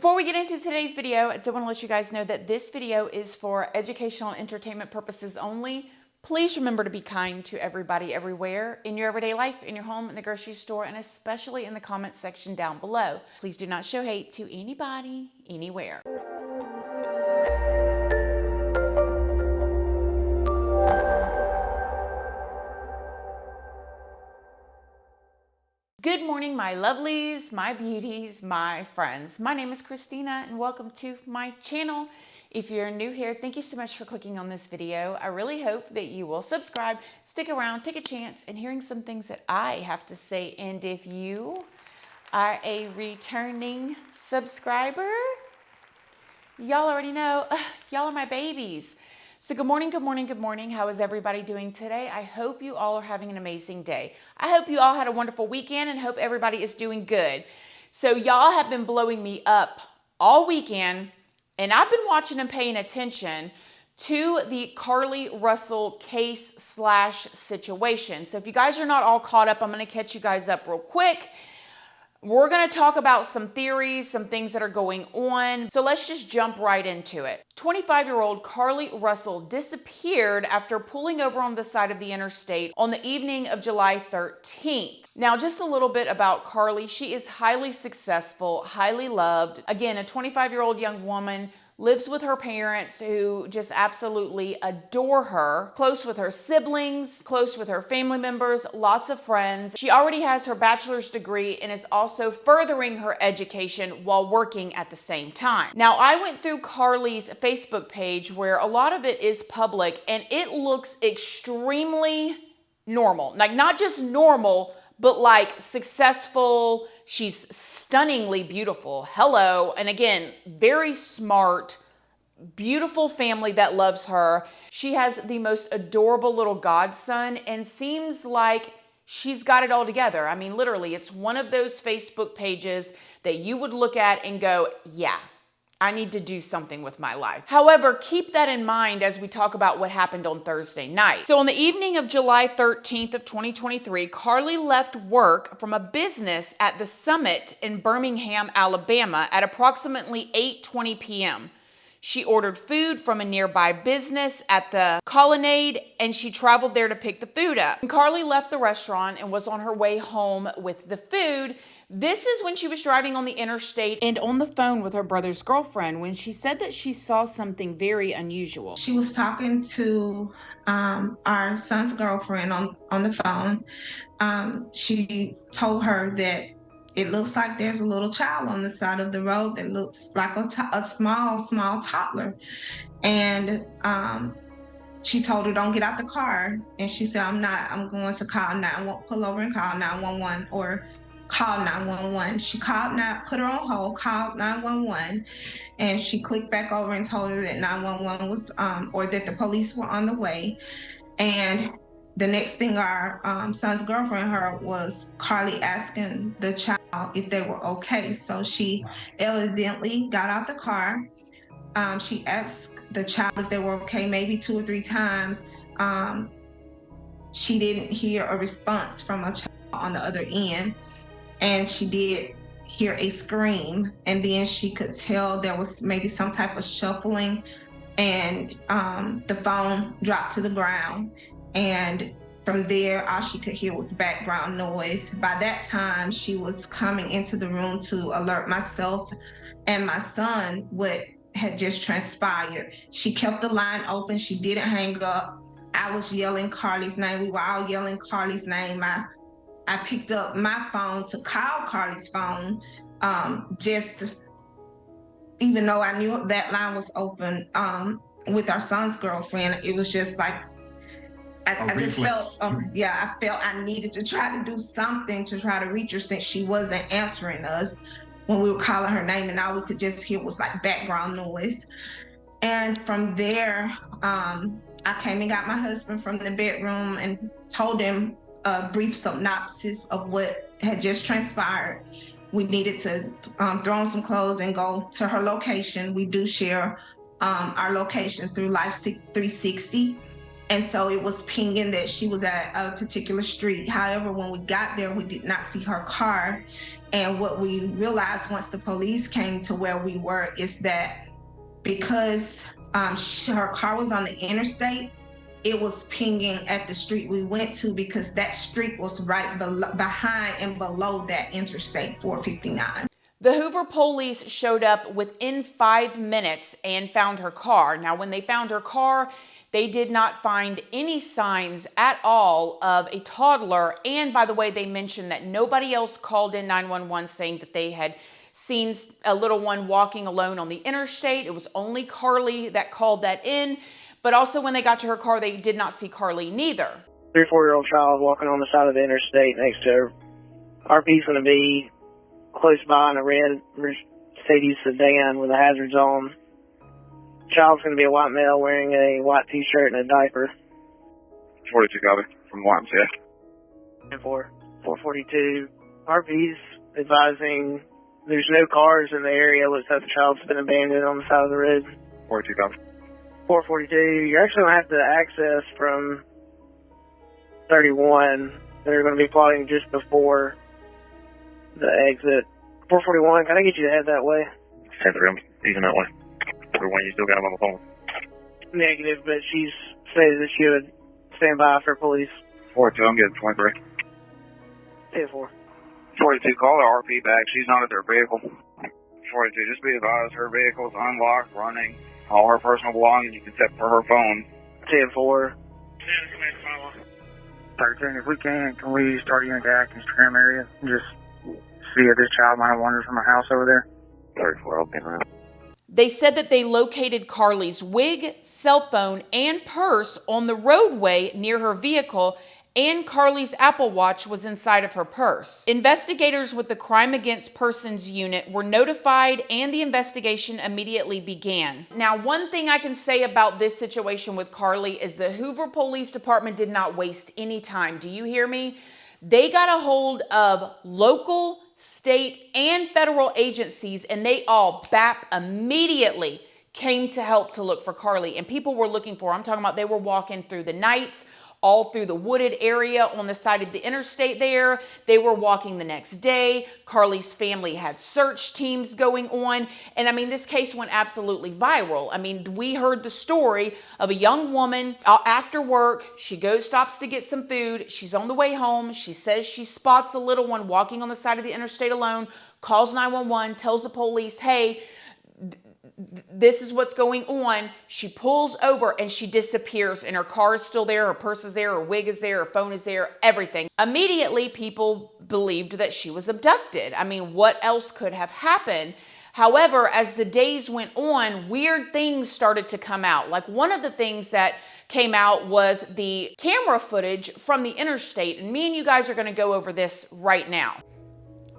Before we get into today's video, I do want to let you guys know that this video is for educational and entertainment purposes only. Please remember to be kind to everybody everywhere in your everyday life, in your home, in the grocery store, and especially in the comment section down below. Please do not show hate to anybody, anywhere. Good morning, my lovelies, my beauties, my friends. My name is Christina and welcome to my channel. If you're new here, thank you so much for clicking on this video. I really hope that you will subscribe, stick around, take a chance in hearing some things that I have to say. And if you are a returning subscriber, y'all already know, y'all are my babies. So good morning, good morning, good morning. How is everybody doing today? I hope you all are having an amazing day. I hope you all had a wonderful weekend and hope everybody is doing good. So y'all have been blowing me up all weekend and I've been watching and paying attention to the Carlee Russell case / situation. So if you guys are not all caught up, I'm going to catch you guys up real quick. We're going to talk about some theories, some things that are going on. So let's just jump right into it. 25-year-old Carlee Russell disappeared after pulling over on the side of the interstate on the evening of July 13th. Now, just a little bit about Carlee. She is highly successful, highly loved. Again, a 25-year-old young woman, lives with her parents who just absolutely adore her, close with her siblings, close with her family members, lots of friends. She already has her bachelor's degree and is also furthering her education while working at the same time. Now, I went through Carlee's Facebook page where a lot of it is public and it looks extremely normal. Like not just normal, but like successful. She's stunningly beautiful. Hello. And again, very smart, beautiful family that loves her. She has the most adorable little godson and seems like she's got it all together. I mean, literally, it's one of those Facebook pages that you would look at and go, yeah, I need to do something with my life. However, keep that in mind as we talk about what happened on Thursday night. So on the evening of July 13th of 2023, Carlee left work from a business at the Summit in Birmingham, Alabama at approximately 8:20 p.m. She ordered food from a nearby business at the Colonnade and she traveled there to pick the food up. When Carlee left the restaurant and was on her way home with the food, this is when she was driving on the interstate and on the phone with her brother's girlfriend when she said that she saw something very unusual. She was talking to our son's girlfriend on the phone. She told her that it looks like there's a little child on the side of the road that looks like a small toddler. And she told her, don't get out the car. And she said, I'm going to pull over and call 911 or call 911. She put her on hold, called 911, and she clicked back over and told her that 911 was, or that the police were on the way. And the next thing our son's girlfriend heard was Carlee asking the child if they were okay. So she evidently got out the car. She asked the child if they were okay maybe 2 or 3 times. She didn't hear a response from a child on the other end. And she did hear a scream, and then she could tell there was maybe some type of shuffling, and the phone dropped to the ground. And from there, all she could hear was background noise. By that time, she was coming into the room to alert myself and my son what had just transpired. She kept the line open. She didn't hang up. I was yelling Carlee's name. We were all yelling Carlee's name. I picked up my phone to call Carlee's phone, even though I knew that line was open with our son's girlfriend. It was just like, I just felt, I felt I needed to try to do something to try to reach her since she wasn't answering us when we were calling her name and all we could just hear was like background noise. And from there, I came and got my husband from the bedroom and told him a brief synopsis of what had just transpired. We needed to throw on some clothes and go to her location. We do share our location through Life 360. And so it was pinging that she was at a particular street. However, when we got there, we did not see her car. And what we realized once the police came to where we were is that because her car was on the interstate, it was pinging at the street we went to because that street was right behind and below that interstate 459. The Hoover police showed up within 5 minutes and found her car. Now, when they found her car, they did not find any signs at all of a toddler. And by the way, they mentioned that nobody else called in 911 saying that they had seen a little one walking alone on the interstate. It was only Carlee that called that in. But also when they got to her car, they did not see Carlee neither. 3 or 4-year-old child walking on the side of the interstate next to her. RP's going to be close by in a red Mercedes sedan with the hazards on. Child's going to be a white male wearing a white t-shirt and a diaper. 42 copy from YMCA. 442. RP's advising there's no cars in the area. Looks like the child's been abandoned on the side of the road. 42 copy. 442. You're actually going to have to access from 31. They're going to be plotting just before the exit. 441, can I get you to head that way? 10-3, I'm using that way. 41, you still got him on the phone? Negative, but she's stated that she would stand by for police. 42, I'm getting 23. 10-4. 42, call the RP back. She's not at their vehicle. 42, just be advised her vehicle's unlocked, running. All her personal belongings except for her phone. 10-4. 13, if we can we start using the Atkins trim area? Just see if this child might have wandered from a house over there. 34, I'll be around. They said that they located Carlee's wig, cell phone, and purse on the roadway near her vehicle, and Carlee's Apple Watch was inside of her purse. Investigators with the Crime Against Persons Unit were notified and the investigation immediately began. Now, one thing I can say about this situation with Carlee is the Hoover Police Department did not waste any time. Do you hear me? They got a hold of local, state, and federal agencies, and they all, BAP, immediately came to help to look for Carlee. And people were looking for her. I'm talking about they were walking through the nights, all through the wooded area on the side of the interstate there. They were walking the next day. Carlee's family had search teams going on. And I mean, this case went absolutely viral. I mean, we heard the story of a young woman after work. She stops to get some food. She's on the way home. She says she spots a little one walking on the side of the interstate alone, calls 911, tells the police, hey, this is what's going on. She pulls over and she disappears, and her car is still there, her purse is there, her wig is there, her phone is there, everything. Immediately, people believed that she was abducted. I mean, what else could have happened? However, as the days went on, weird things started to come out. Like one of the things that came out was the camera footage from the interstate, and me and you guys are going to go over this right now.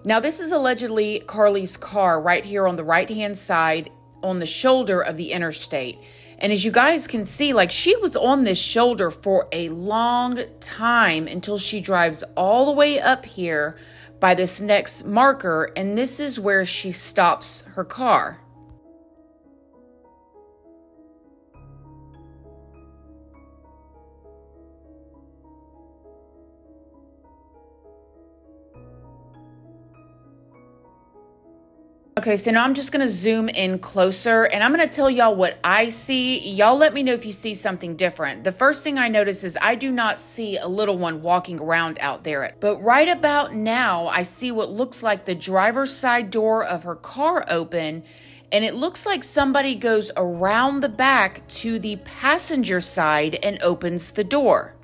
Now, this is allegedly Carlee's car right here on the right-hand side on the shoulder of the interstate. And as you guys can see, like she was on this shoulder for a long time until she drives all the way up here by this next marker. And this is where she stops her car. Okay, so now I'm just going to zoom in closer and I'm going to tell y'all what I see. Y'all let me know if you see something different. The first thing I notice is I do not see a little one walking around out there. But right about now, I see what looks like the driver's side door of her car open, and it looks like somebody goes around the back to the passenger side and opens the door.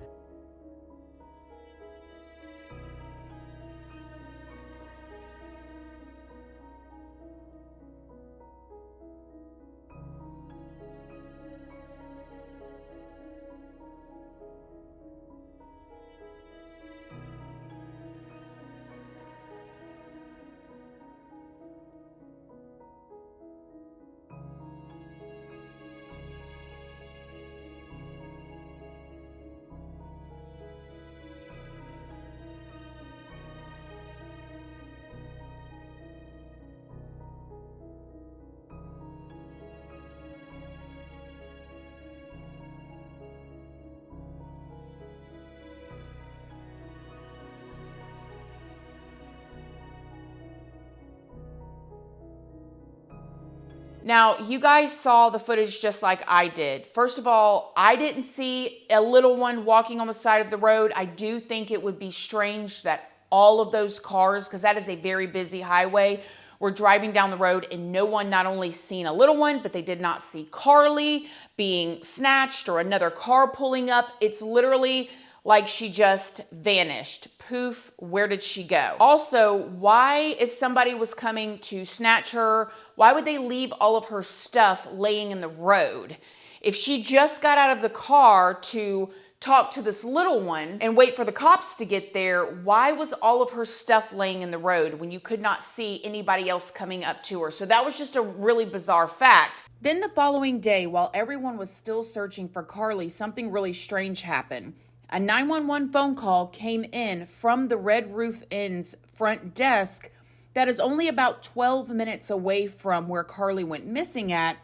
Now, you guys saw the footage just like I did. First of all, I didn't see a little one walking on the side of the road. I do think it would be strange that all of those cars, because that is a very busy highway, were driving down the road and no one not only seen a little one, but they did not see Carlee being snatched or another car pulling up. It's literally like she just vanished. Poof, where did she go? Also, why, if somebody was coming to snatch her, why would they leave all of her stuff laying in the road? If she just got out of the car to talk to this little one and wait for the cops to get there, why was all of her stuff laying in the road when you could not see anybody else coming up to her? So that was just a really bizarre fact. Then the following day, while everyone was still searching for Carlee, something really strange happened. A 911 phone call came in from the Red Roof Inn's front desk that is only about 12 minutes away from where Carlee went missing at.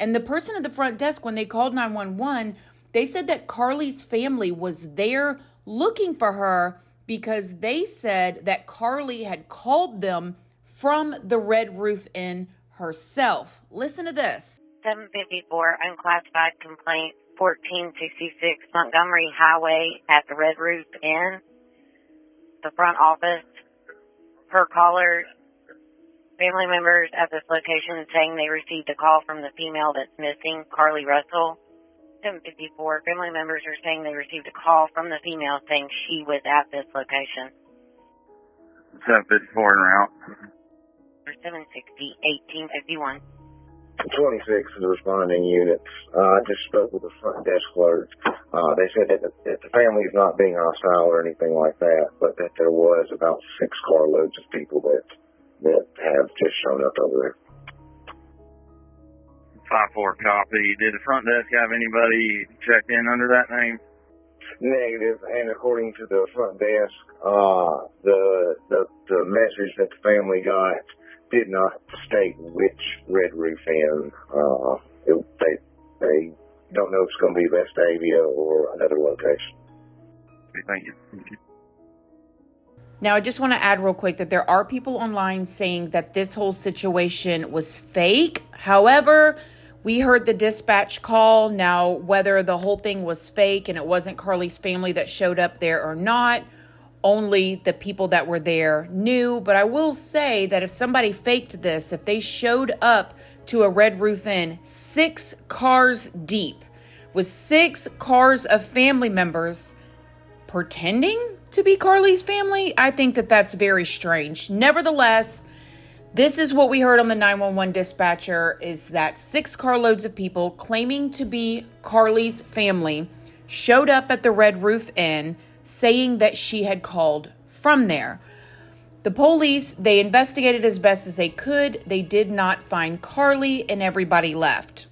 And the person at the front desk, when they called 911, they said that Carlee's family was there looking for her because they said that Carlee had called them from the Red Roof Inn herself. Listen to this. 754 unclassified complaint. 1466 Montgomery Highway at the Red Roof Inn. The front office, per caller, family members at this location saying they received a call from the female that's missing, Carlee Russell. 754 family members are saying they received a call from the female saying she was at this location. 754 en route. 760 1851. 26 is the responding units. I just spoke with the front desk clerk. They said that the family is not being hostile or anything like that, but that there was about 6 carloads of people that have just shown up over there. 5-4 copy. Did the front desk have anybody checked in under that name? Negative, and according to the front desk, the message that the family got did not state which Red Roof Inn. They don't know if it's going to be Vestavia or another location. Thank you. Now, I just want to add real quick that there are people online saying that this whole situation was fake. However, we heard the dispatch call. Now, whether the whole thing was fake and it wasn't Carlee's family that showed up there or not, only the people that were there knew. But I will say that if somebody faked this, if they showed up to a Red Roof Inn 6 cars deep with 6 cars of family members pretending to be Carlee's family, I think that that's very strange. Nevertheless, this is what we heard on the 911 dispatcher, is that 6 carloads of people claiming to be Carlee's family showed up at the Red Roof Inn saying that she had called from there. The police, they investigated as best as they could. They did not find Carlee and everybody left.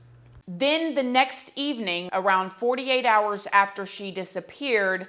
Then the next evening, around 48 hours after she disappeared,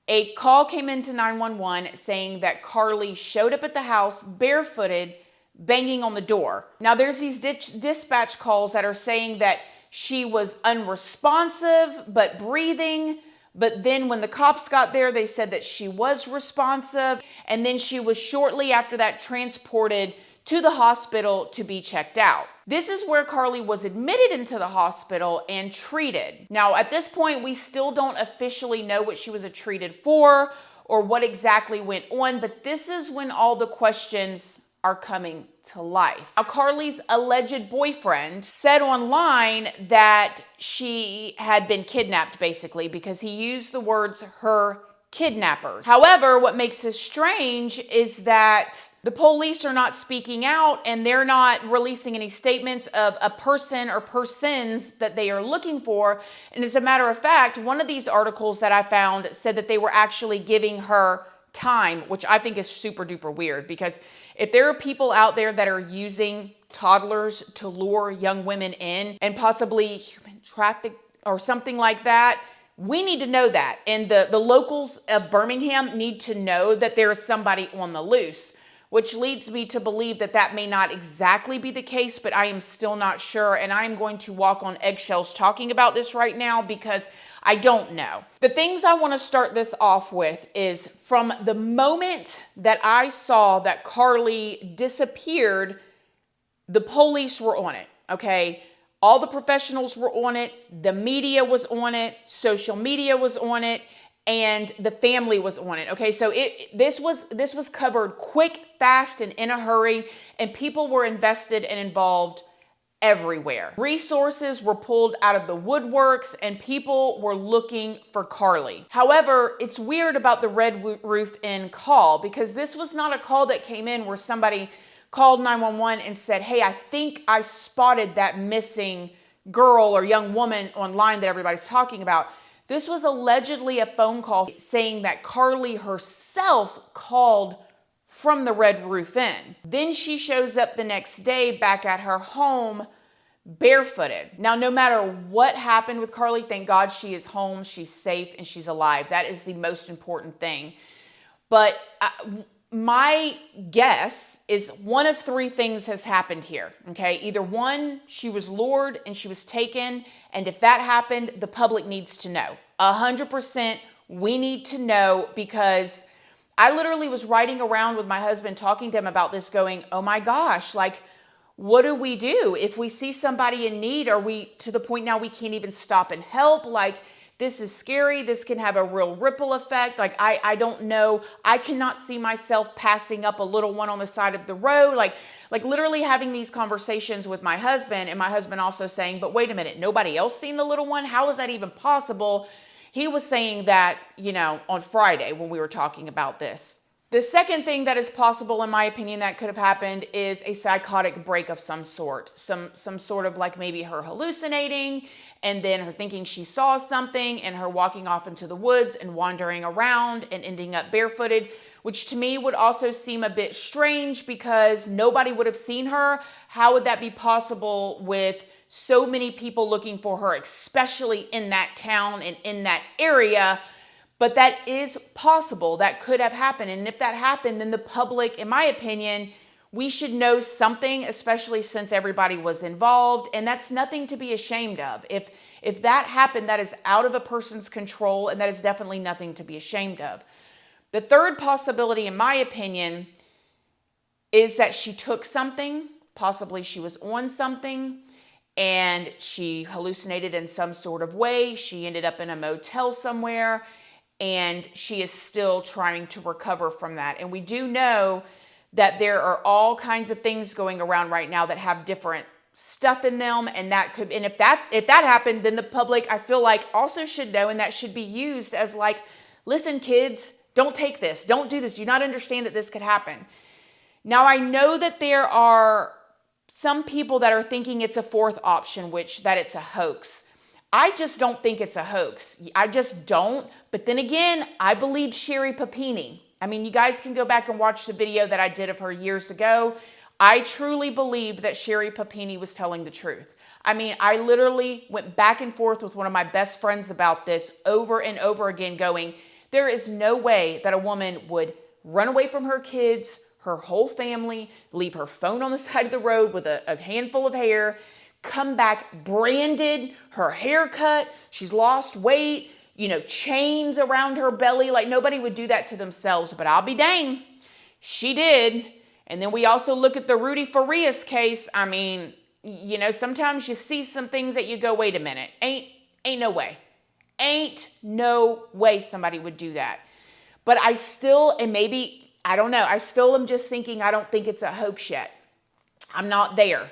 a call came into 911 saying that Carlee showed up at the house barefooted, banging on the door. Now there's these dispatch calls that are saying that she was unresponsive but breathing. But then when the cops got there, they said that she was responsive. And then she was shortly after that transported to the hospital to be checked out. This is where Carlee was admitted into the hospital and treated. Now, at this point, we still don't officially know what she was treated for or what exactly went on. But this is when all the questions are coming to life. Now, Carlee's alleged boyfriend said online that she had been kidnapped, basically, because he used the words her kidnapper. However, what makes this strange is that the police are not speaking out and they're not releasing any statements of a person or persons that they are looking for. And as a matter of fact, one of these articles that I found said that they were actually giving her time, which I think is super duper weird, because if there are people out there that are using toddlers to lure young women in and possibly human traffic or something like that, we need to know that. And the locals of Birmingham need to know that there is somebody on the loose, which leads me to believe that that may not exactly be the case, but I am still not sure. And I'm going to walk on eggshells talking about this right now because I don't know. The things I want to start this off with is from the moment that I saw that Carlee disappeared, the police were on it. okay? All the professionals were on it. The media was on it. Social media was on it. And the family was on it. Okay, so this was covered quick, fast, and in a hurry, and people were invested and involved everywhere. Resources were pulled out of the woodworks, and people were looking for Carlee. However, it's weird about the Red Roof Inn call, because this was not a call that came in where somebody called 911 and said, hey, I think I spotted that missing girl or young woman online that everybody's talking about. This was allegedly a phone call saying that Carlee herself called from the Red Roof Inn. Then she shows up the next day back at her home barefooted. Now, no matter what happened with Carlee, thank God she is home, she's safe, and she's alive. That is the most important thing. But my guess is one of three things has happened here, okay? Either one, she was lured and she was taken, and if that happened, the public needs to know. 100% we need to know, because I literally was riding around with my husband talking to him about this going, oh my gosh, like, what do we do? If we see somebody in need, are we to the point now we can't even stop and help? Like, this is scary. This can have a real ripple effect. Like, I don't know. I cannot see myself passing up a little one on the side of the road. Like literally having these conversations with my husband, and my husband also saying, but wait a minute, nobody else seen the little one? How is that even possible? He was saying that, you know, on Friday when we were talking about this. The second thing that is possible, in my opinion, that could have happened is a psychotic break of some sort. Some sort of, like, maybe her hallucinating, and then her thinking she saw something, and her walking off into the woods and wandering around and ending up barefooted, which to me would also seem a bit strange because nobody would have seen her. How would that be possible with so many people looking for her, especially in that town and in that area? But that is possible. That could have happened. And if that happened, then the public, in my opinion, we should know something, especially since everybody was involved. And that's nothing to be ashamed of. If that happened, that is out of a person's control, and that is definitely nothing to be ashamed of. The third possibility, in my opinion, is that she took something, possibly she was on something, and she hallucinated in some sort of way. She ended up in a motel somewhere, and she is still trying to recover from that. And we do know that there are all kinds of things going around right now that have different stuff in them, and that could, and if that happened, then the public, I feel like, also should know, and that should be used as like, listen, kids, don't take this, don't do this. Do you not understand that this could happen? Now, I know that there are some people that are thinking it's a fourth option, which that it's a hoax. I just don't think it's a hoax. I just don't. But then again, I believed Sherry Papini. I mean, you guys can go back and watch the video that I did of her years ago. I truly believed that Sherry Papini was telling the truth. I mean, I literally went back and forth with one of my best friends about this over and over again, going, there is no way that a woman would run away from her kids, her whole family, leave her phone on the side of the road with a handful of hair, come back branded, her haircut, she's lost weight, you know, chains around her belly. Like, nobody would do that to themselves, but I'll be dang, she did. And then we also look at the Rudy Farias case. I mean, you know, sometimes you see some things that you go, wait a minute, ain't no way. Ain't no way somebody would do that. But I still, and maybe, I don't know, I still am just thinking, I don't think it's a hoax yet. I'm not there.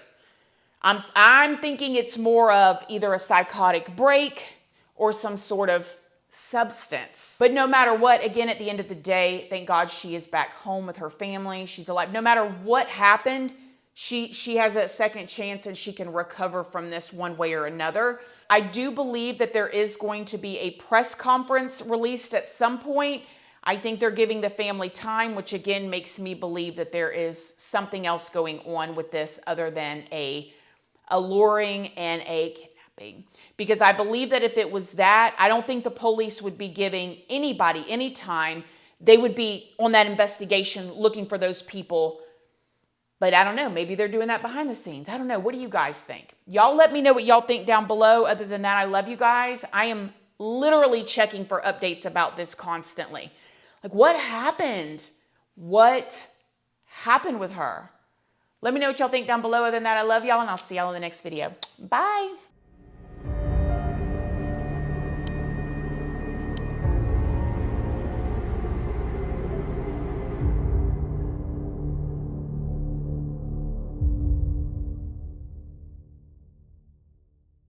I'm thinking it's more of either a psychotic break or some sort of substance. But no matter what, again, at the end of the day, thank God she is back home with her family. She's alive. No matter what happened, she has a second chance, and she can recover from this one way or another. I do believe that there is going to be a press conference released at some point. I think they're giving the family time, which again makes me believe that there is something else going on with this other than a luring and a kidnapping. Because I believe that if it was that, I don't think the police would be giving anybody any time. They would be on that investigation looking for those people. But I don't know, maybe they're doing that behind the scenes. I don't know. What do you guys think? Y'all let me know what y'all think down below. Other than that, I love you guys. I am literally checking for updates about this constantly. Like, what happened? What happened with her? Let me know what y'all think down below. Other than that, I love y'all, and I'll see y'all in the next video. Bye.